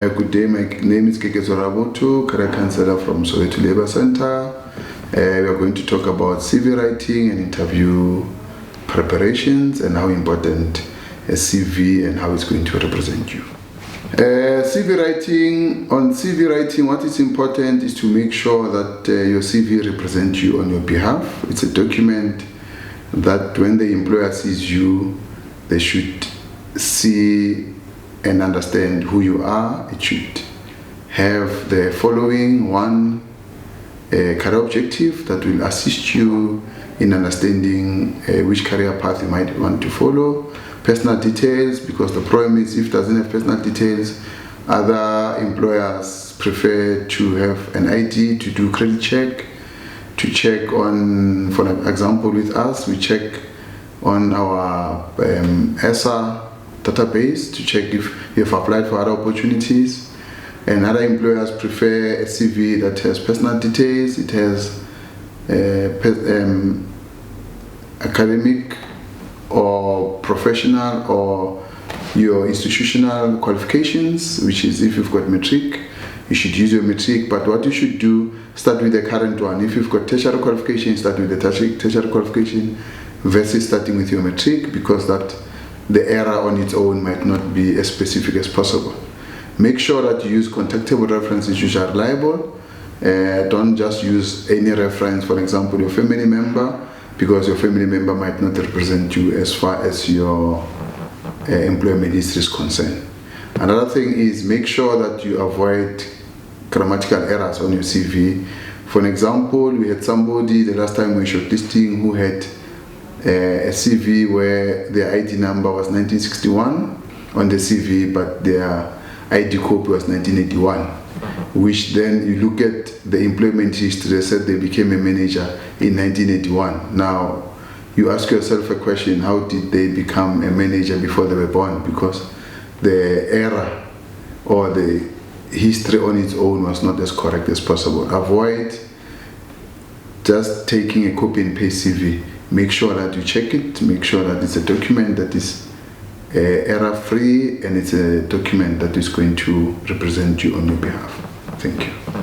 Good day, my name is Koketso Rabotho, career counsellor from Soweto Labour Center. We are going to talk about CV writing and interview preparations and how important a CV and how it's going to represent you. On CV writing, what is important is to make sure that your CV represents you on your behalf. It's a document that when the employer sees you, they should see and understand who you are. It should have the following: one, a career objective that will assist you in understanding which career path you might want to follow. Personal details, because the problem is if it doesn't have personal details, other employers prefer to have an ID to do credit check, to check on, for example, with us, we check on our ESA database to check if you have applied for other opportunities, and other employers prefer a CV that has personal details. It has academic or professional or your institutional qualifications, which is if you've got matric, you should use your matric, but what you should do, start with the current one. If you've got tertiary qualification, start with the tertiary qualification versus starting with your matric, because that the error on its own might not be as specific as possible. Make sure that you use contactable references which are reliable. Don't just use any reference, for example, your family member, because your family member might not represent you as far as your employment history is concerned. Another thing is make sure that you avoid grammatical errors on your CV. For example, we had somebody the last time we were shortlisting who had a CV where their ID number was 1961 on the CV, but their ID copy was 1981, which then you look at the employment history, they said they became a manager in 1981. Now, you ask yourself a question, how did they become a manager before they were born? Because the error or the history on its own was not as correct as possible. Avoid just taking a copy and paste CV. Make sure that you check it, make sure that it's a document that is error-free and it's a document that is going to represent you on your behalf. Thank you.